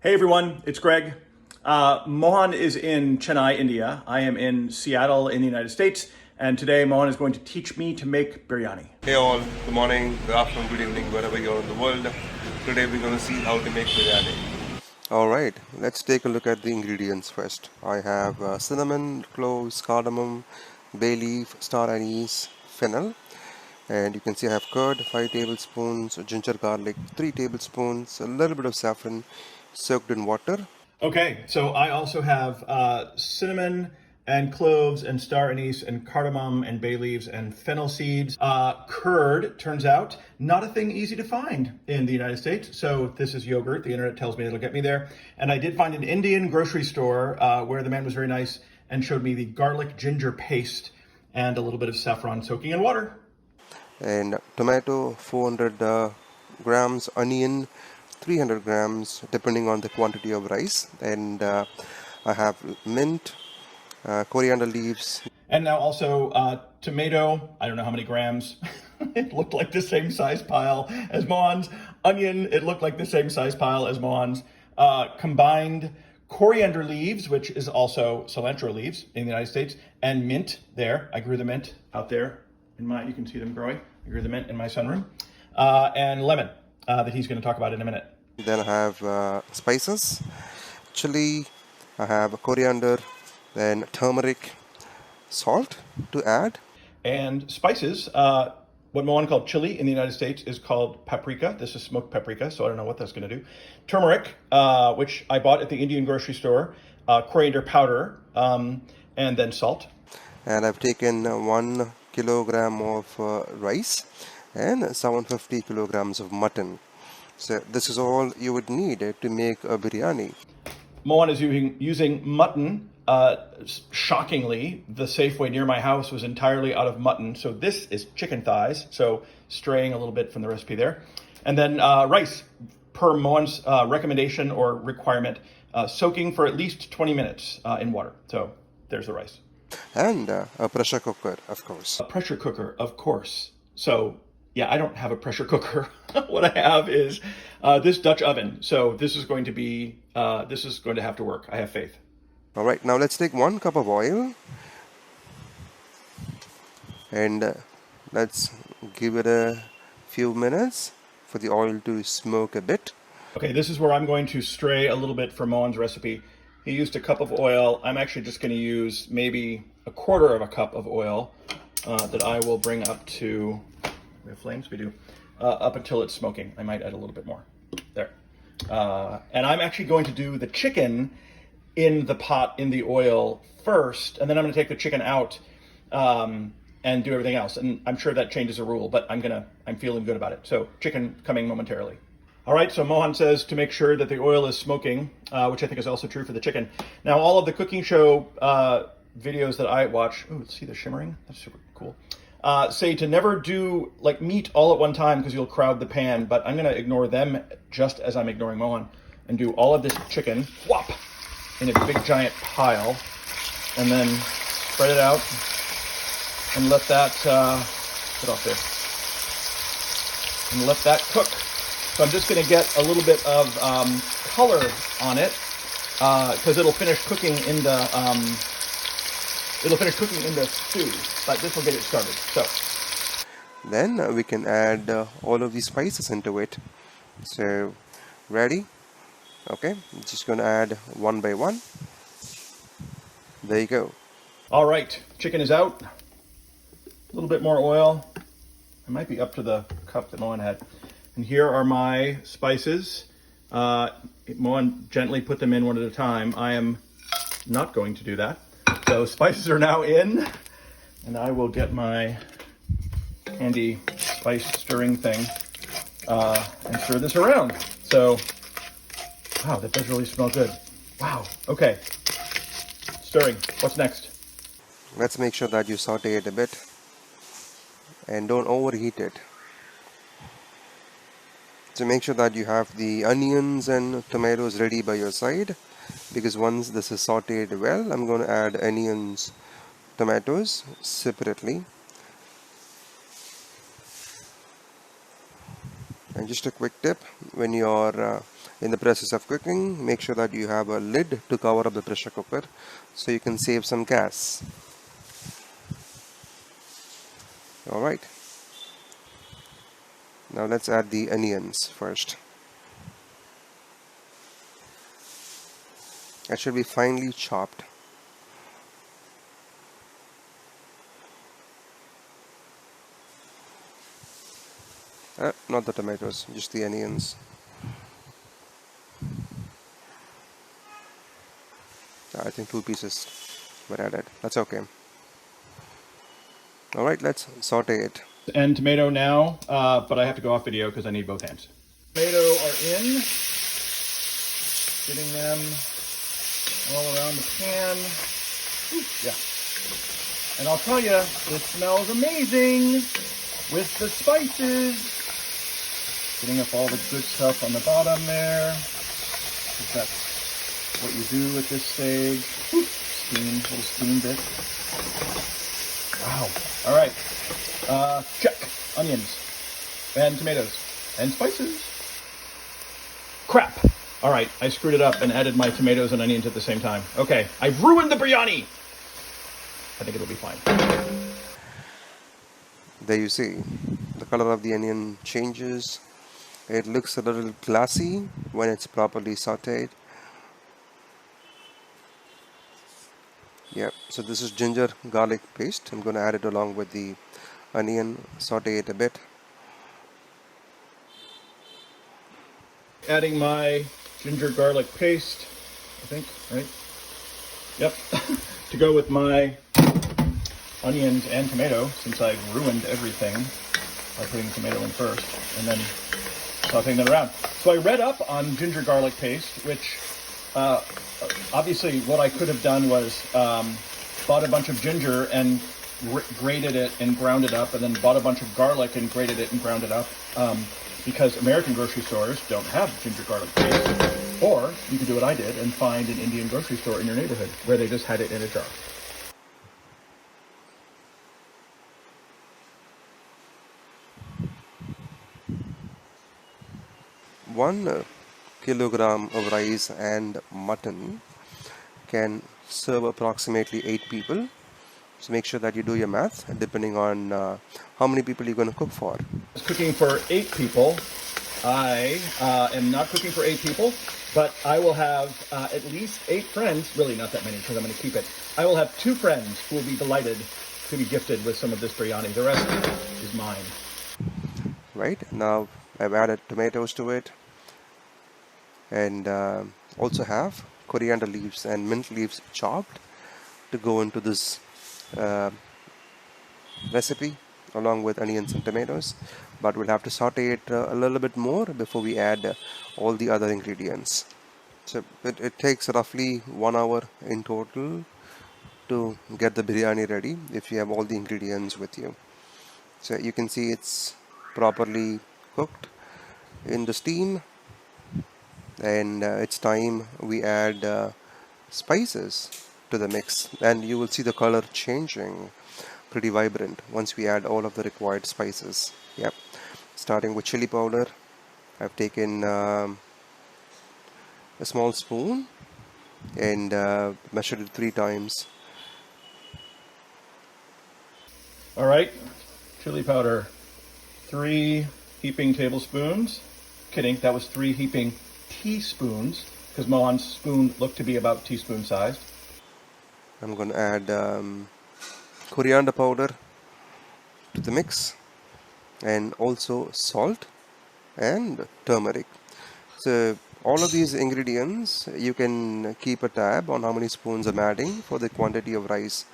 Hey everyone, it's Greg. Mohan is in Chennai, India. I am in Seattle in the United States, and today Mohan is going to teach me to make biryani. Hey all, good morning, good afternoon, good evening, wherever you're in the world. Today we're going to see how to make biryani. Alright, let's take a look at the ingredients first. I have cinnamon, cloves, cardamom, bay leaf, star anise, fennel. And you can see I have curd, 5 tablespoons, ginger garlic, 3 tablespoons, a little bit of saffron soaked in water. Okay, so I also have cinnamon and cloves and star anise and cardamom and bay leaves and fennel seeds. Curd, turns out, not a thing easy to find in the United States. So this is yogurt. The internet tells me it'll get me there. And I did find an Indian grocery store where the man was very nice and showed me the garlic ginger paste and a little bit of saffron soaking in water. And tomato, 400 grams, onion, 300 grams depending on the quantity of rice, and I have mint, coriander leaves. And now also tomato, I don't know how many grams. It looked like the same size pile as Mohan's. Onion, it looked like the same size pile as Mohan's. Combined coriander leaves, which is also cilantro leaves in the United States, and mint there. I grew the mint out there in my, you can see them growing. I grew the mint in my sunroom. And lemon that he's going to talk about in a minute. Then I have spices, chili, I have coriander, then turmeric, salt to add. And spices, what Mohan called chili in the United States is called paprika. This is smoked paprika, so I don't know what that's going to do. Turmeric, which I bought at the Indian grocery store, coriander powder, and then salt. And I've taken 1 kilogram of rice and 750 kilograms of mutton. So this is all you would need to make a biryani. Mohan is using mutton. Shockingly, the Safeway near my house was entirely out of mutton. So this is chicken thighs. So straying a little bit from the recipe there. And then rice, per Mohan's recommendation or requirement, soaking for at least 20 minutes in water. So there's the rice. And a pressure cooker, of course. A pressure cooker, of course. So yeah, I don't have a pressure cooker. What I have is this Dutch oven. So this is going to have to work. I have faith. All right, now let's take 1 cup of oil and let's give it a few minutes for the oil to smoke a bit. Okay, this is where I'm going to stray a little bit from Mohan's recipe. He used a cup of oil. I'm actually just going to use maybe a quarter of a cup of oil that I will bring up to, we have flames? We do. Up until it's smoking. I might add a little bit more. There. And I'm actually going to do the chicken in the pot in the oil first, and then I'm going to take the chicken out and do everything else. And I'm sure that changes a rule, but I'm feeling good about it. So chicken coming momentarily. All right, so Mohan says to make sure that the oil is smoking, which I think is also true for the chicken. Now, all of the cooking show videos that I watch, oh, see the shimmering? That's super cool. Say to never do like meat all at one time because you'll crowd the pan, but I'm going to ignore them just as I'm ignoring Mohan and do all of this chicken, whop, in a big giant pile, and then spread it out and let that, put off there, and let that cook. So I'm just going to get a little bit of color on it because it'll finish cooking in the stew, but this will get it started. So then we can add all of these spices into it. So ready? Okay, just going to add one by one. There you go. All right, chicken is out. A little bit more oil. I might be up to the cup that Mohan had. And here are my spices. Mohan gently put them in one at a time. I am not going to do that. So spices are now in, and I will get my handy spice stirring thing and stir this around. So, wow, that does really smell good. Wow, okay. Stirring, what's next? Let's make sure that you saute it a bit and don't overheat it. So make sure that you have the onions and tomatoes ready by your side, because once this is sauteed well, I'm going to add onions, tomatoes separately. And just a quick tip, when you're In the process of cooking, make sure that you have a lid to cover up the pressure cooker so you can save some gas. Alright, now let's add the onions first. That should be finely chopped. Not the tomatoes, just the onions. I think 2 pieces were added. That's okay. Alright, let's saute it. And tomato now, but I have to go off video because I need both hands. Tomato are in. Getting them all around the pan. Ooh, yeah. And I'll tell you, it smells amazing with the spices. Getting up all the good stuff on the bottom there. That's what you do at this stage. Whew, steam, little steam bit. Wow. All right. Check. Onions and tomatoes and spices. Crap. All right. I screwed it up and added my tomatoes and onions at the same time. Okay. I've ruined the biryani. I think it'll be fine. There you see, the color of the onion changes. It looks a little glassy when it's properly sauteed. Yep, so this is ginger garlic paste. I'm going to add it along with the onion, saute it a bit. Adding my ginger garlic paste, I think, right? Yep. To go with my onions and tomato, since I've ruined everything by putting the tomato in first and then sauteing them around. So I read up on ginger garlic paste, which obviously what I could have done was bought a bunch of ginger and grated it and ground it up, and then bought a bunch of garlic and grated it and ground it up, because American grocery stores don't have ginger garlic paste. Or you could do what I did and find an Indian grocery store in your neighborhood where they just had it in a jar. One kilogram of rice and mutton can serve approximately 8 people. So make sure that you do your math depending on how many people you're going to cook for. I was cooking for 8 people. I am not cooking for 8 people, but I will have at least 8 friends, really not that many because I'm going to keep it. I will have 2 friends who will be delighted to be gifted with some of this biryani. The rest is mine. Right, now I've added tomatoes to it, and also have coriander leaves and mint leaves chopped to go into this recipe along with onions and tomatoes, but we'll have to saute it a little bit more before we add all the other ingredients. So it takes roughly 1 hour in total to get the biryani ready if you have all the ingredients with you. So you can see it's properly cooked in the steam, and it's time we add spices to the mix, and you will see the color changing pretty vibrant once we add all of the required spices. Yep, starting with chili powder. I've taken a small spoon and measured it 3 times. All right, chili powder, 3 heaping tablespoons. Kidding, that was 3 heaping teaspoons, because Mohan's spoon looked to be about teaspoon sized. I'm going to add coriander powder to the mix, and also salt and turmeric. So all of these ingredients, you can keep a tab on how many spoons I'm adding for the quantity of rice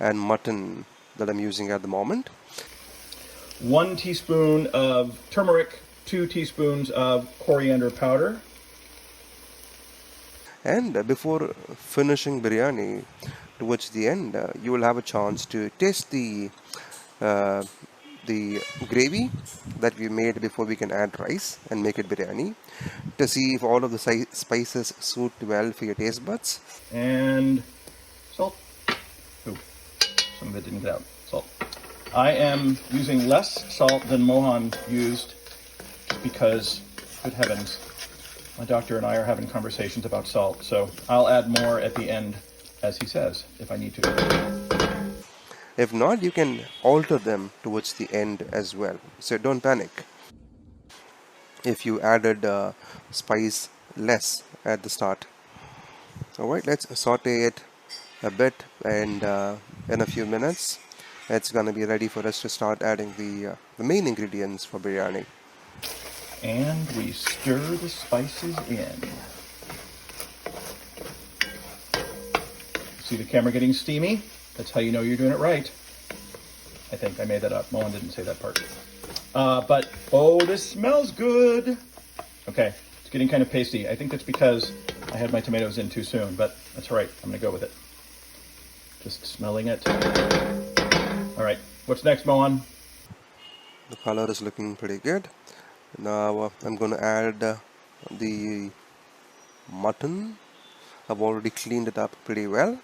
and mutton that I'm using at the moment. 1 teaspoon of turmeric, 2 teaspoons of coriander powder. And before finishing biryani, towards the end, you will have a chance to taste the gravy that we made before we can add rice and make it biryani, to see if all of the spices suit well for your taste buds. And salt. Ooh, some of it didn't get out. Salt. I am using less salt than Mohan used, just because, good heavens, My doctor and I are having conversations about salt, so I'll add more at the end, as he says, if I need to. If not, you can alter them towards the end as well. So don't panic if you added spice less at the start. Alright, let's saute it a bit, and in a few minutes it's gonna be ready for us to start adding the main ingredients for biryani. And we stir the spices in. See the camera getting steamy? That's how you know you're doing it right. I think I made that up. Mohan didn't say that part. But, oh, this smells good. Okay, it's getting kind of pasty. I think that's because I had my tomatoes in too soon, but that's all right. I'm going to go with it. Just smelling it. All right, what's next, Mohan? The color is looking pretty good. Now I'm going to add the mutton. I've already cleaned it up pretty well,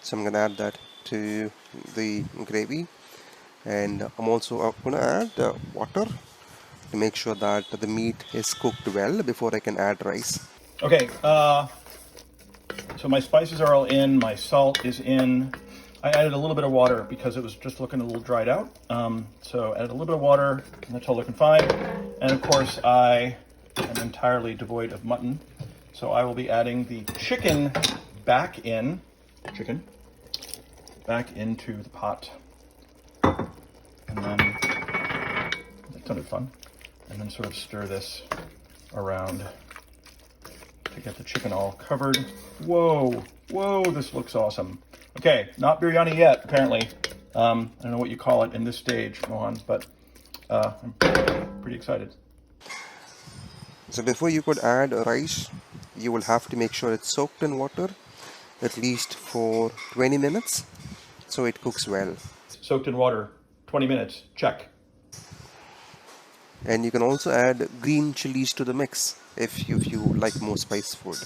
so I'm going to add that to the gravy. And I'm also going to add water to make sure that the meat is cooked well before I can add rice. Okay, so my spices are all in, my salt is in. I added a little bit of water because it was just looking a little dried out. So added a little bit of water, and that's all looking fine. And of course, I am entirely devoid of mutton. So I will be adding the chicken back into the pot. And then, that sounded fun. And then sort of stir this around to get the chicken all covered. Whoa, whoa, this looks awesome. Okay, not biryani yet, apparently. I don't know what you call it in this stage, Mohan, but I'm pretty excited. So before you could add rice, you will have to make sure it's soaked in water at least for 20 minutes so it cooks well. Soaked in water, 20 minutes, check. And you can also add green chilies to the mix if you like more spice food.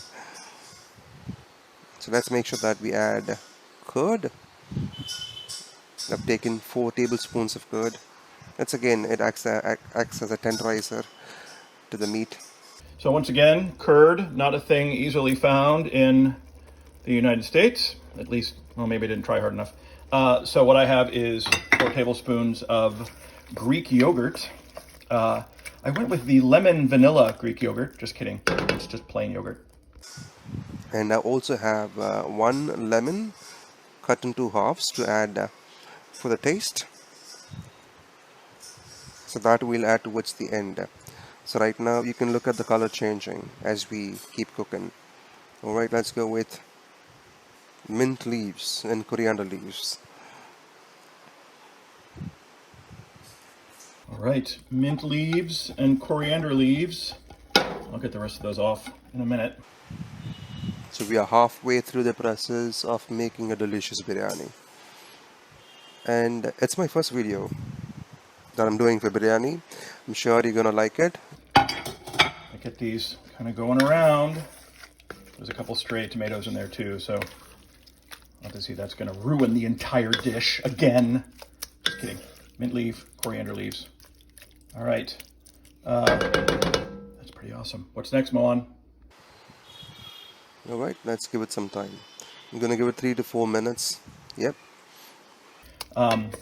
So let's make sure that we add curd. I've taken 4 tablespoons of curd. That's again, it acts as a tenderizer to the meat. So once again, curd, not a thing easily found in the United States. At least, well, maybe I didn't try hard enough. So what I have is 4 tablespoons of Greek yogurt. I went with the lemon vanilla Greek yogurt. Just kidding. It's just plain yogurt. And I also have 1 lemon cut into halves to add for the taste. So that we'll add towards the end. So right now you can look at the color changing as we keep cooking. Alright, let's go with mint leaves and coriander leaves. All right, mint leaves and coriander leaves. I'll get the rest of those off in a minute. So we are halfway through the process of making a delicious biryani. And it's my first video that I'm doing for biryani. I'm sure you're gonna like it. I get these kind of going around. There's a couple stray tomatoes in there too, so obviously that's gonna ruin the entire dish again. Just kidding. Mint leaf, coriander leaves. All right, that's pretty awesome. What's next, Mohan? Alright, let's give it some time. I'm gonna give it 3 to 4 minutes. Yep.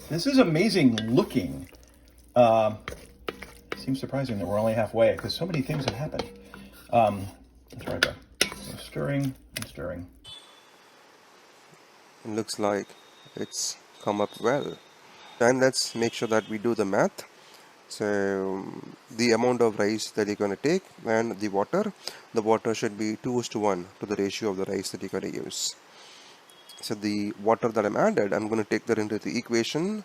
This is amazing looking. Seems surprising that we're only halfway because so many things have happened. That's right there. So stirring and stirring. It looks like it's come up well. And let's make sure that we do the math. So the amount of rice that you're going to take and the water should be 2:1 to the ratio of the rice that you're going to use. So the water that I'm added, I'm going to take that into the equation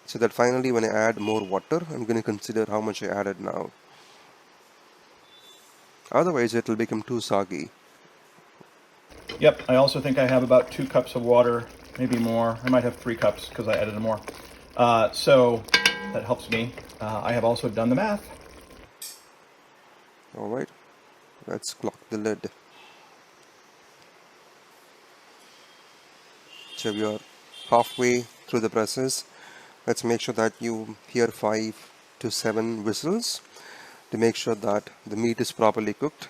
so that finally when I add more water, I'm going to consider how much I added now. Otherwise it will become too soggy. Yep, I also think I have about 2 cups of water, maybe more. I might have 3 cups because I added more. So that helps me. I have also done the math. Alright, let's clock the lid. So we are halfway through the process. Let's make sure that you hear 5 to 7 whistles to make sure that the meat is properly cooked.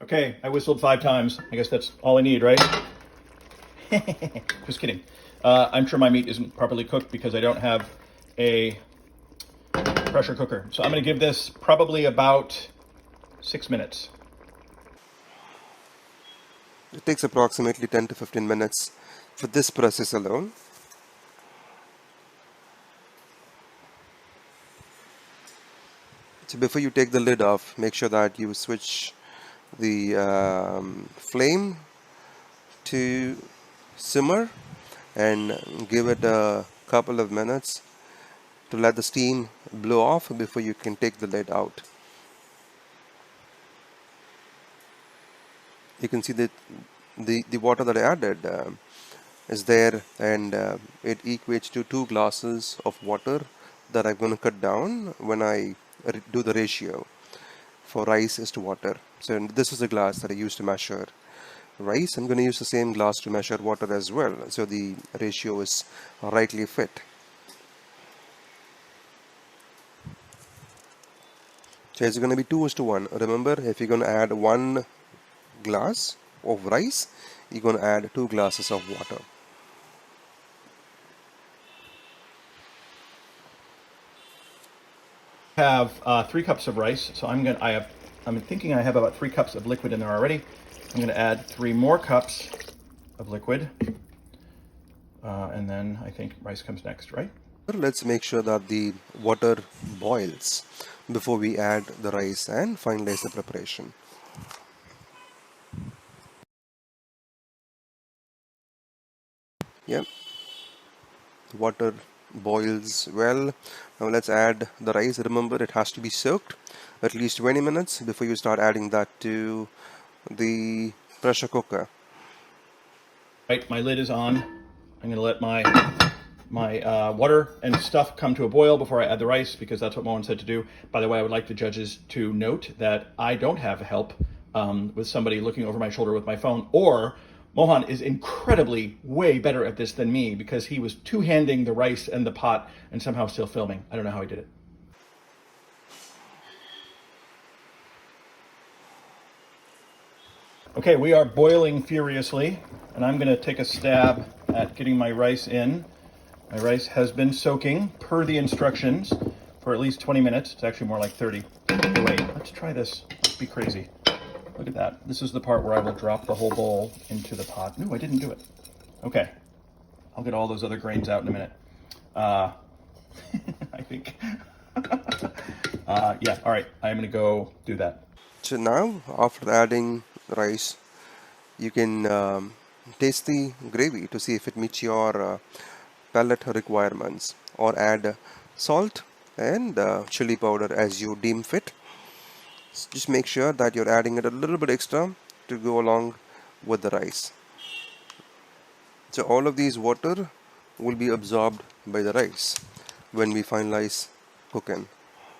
Okay, I whistled 5 times. I guess that's all I need, right? Just kidding. I'm sure my meat isn't properly cooked because I don't have a pressure cooker. So I'm going to give this probably about 6 minutes. It takes approximately 10 to 15 minutes for this process alone. So before you take the lid off, make sure that you switch the flame to simmer and give it a couple of minutes to let the steam blow off before you can take the lid out. You can see that the water that I added is there, and it equates to 2 glasses of water that I'm going to cut down when I do the ratio for rice is to water. So this is the glass that I used to measure rice. I'm going to use the same glass to measure water as well, so the ratio is rightly fit. So it's going to be 2:1. Remember, if you're going to add 1 glass of rice, you're going to add 2 glasses of water. Have 3 cups of rice, so I'm thinking I have about 3 cups of liquid in there already. I'm going to add 3 more cups of liquid, and then I think rice comes next, right? Let's make sure that the water boils before we add the rice and finalize the preparation. Yep, water boils well. Now let's add the rice. Remember, it has to be soaked at least 20 minutes before you start adding that to the pressure cooker. Right, my lid is on. I'm going to let my water and stuff come to a boil before I add the rice, because that's what Mohan said to do. By the way, I would like the judges to note that I don't have help with somebody looking over my shoulder with my phone, or Mohan is incredibly way better at this than me, because he was two-handing the rice and the pot and somehow still filming. I don't know how he did it. Okay, we are boiling furiously, and I'm going to take a stab at getting my rice in. My rice has been soaking, per the instructions, for at least 20 minutes. It's actually more like 30. Okay, wait, let's try this. Let's be crazy. Look at that. This is the part where I will drop the whole bowl into the pot. No, I didn't do it. Okay, I'll get all those other grains out in a minute. I think. Yeah, all right, I'm going to go do that. So now, after adding rice, you can taste the gravy to see if it meets your palate requirements, or add salt and chili powder as you deem fit. Just make sure that you're adding it a little bit extra to go along with the rice. So all of these water will be absorbed by the rice when we finalize cooking.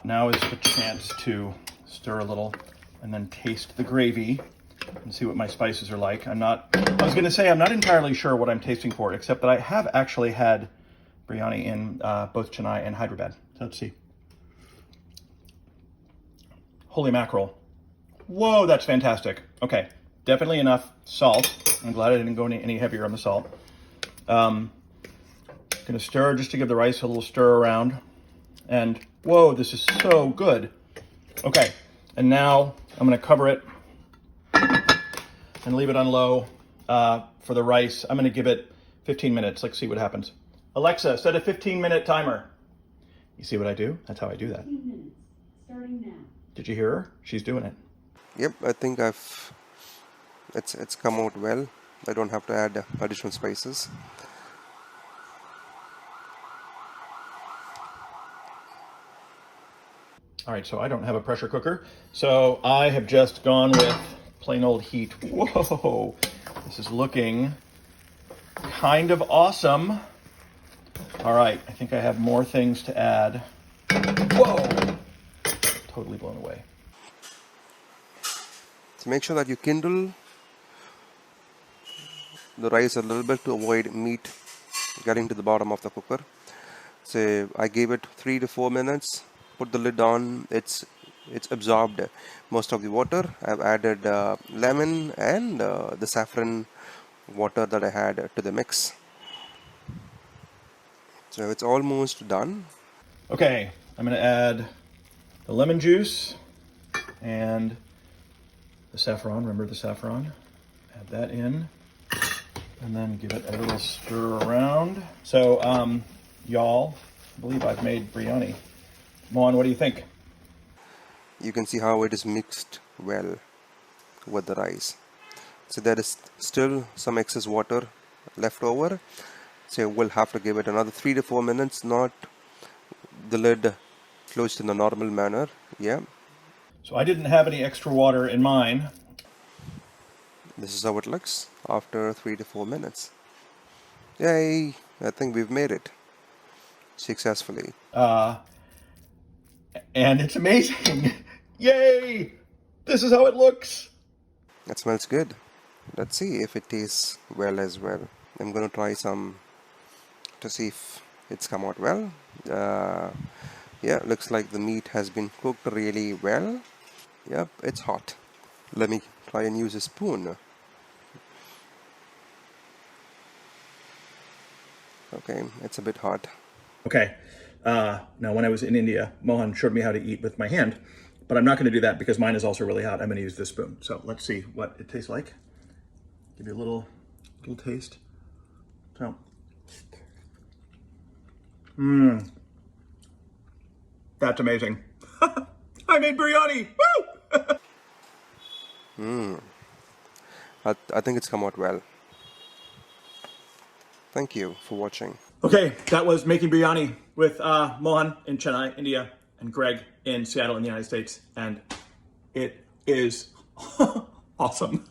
Now is the chance to stir a little and then taste the gravy and see what my spices are like. I was going to say I'm not entirely sure what I'm tasting for, except that I have actually had biryani in both Chennai and Hyderabad. So let's see. Holy mackerel. Whoa, that's fantastic. Okay, definitely enough salt. I'm glad I didn't go any heavier on the salt. Gonna stir just to give the rice a little stir around. And whoa, this is so good. Okay, and now I'm gonna cover it and leave it on low for the rice. I'm gonna give it 15 minutes. Let's see what happens. Alexa, set a 15-minute timer. You see what I do? That's how I do that. 15 minutes, starting now. Did you hear her? She's doing it. Yep, I think it's come out well. I don't have to add additional spices. All right, so I don't have a pressure cooker, so I have just gone with plain old heat. Whoa, this is looking kind of awesome. All right, I think I have more things to add. Whoa, totally blown away. So make sure that you kindle the rice a little bit to avoid meat getting to the bottom of the cooker. So I gave it 3 to 4 minutes. Put the lid on. It's it's absorbed most of the water. I've added lemon and the saffron water that I had to the mix. So it's almost done. Okay, I'm going to add the lemon juice and the saffron. Remember the saffron? Add that in, and then give it a little stir around. So, y'all, I believe I've made biryani. Mohan, what do you think? You can see how it is mixed well with the rice. So there is still some excess water left over. So we'll have to give it another 3 to 4 minutes, not the lid closed in the normal manner. Yeah, So I didn't have any extra water in mine. this is how it looks after 3 to 4 minutes. Yay, I think we've made it successfully. And it's amazing. Yay! This is how it looks. That smells good. Let's see if it tastes well as well. I'm gonna try some to see if it's come out well. Yeah, looks like the meat has been cooked really well. Yep, it's hot. Let me try and use a spoon. Okay, it's a bit hot. Okay, now when I was in India, Mohan showed me how to eat with my hand, but I'm not going to do that because mine is also really hot. I'm going to use this spoon. So let's see what it tastes like. Give you a little taste. So, that's amazing. I made biryani. Woo! I think it's come out well. Thank you for watching. Okay, that was making biryani with Mohan in Chennai, India, and Greg in Seattle in the United States, and it is awesome.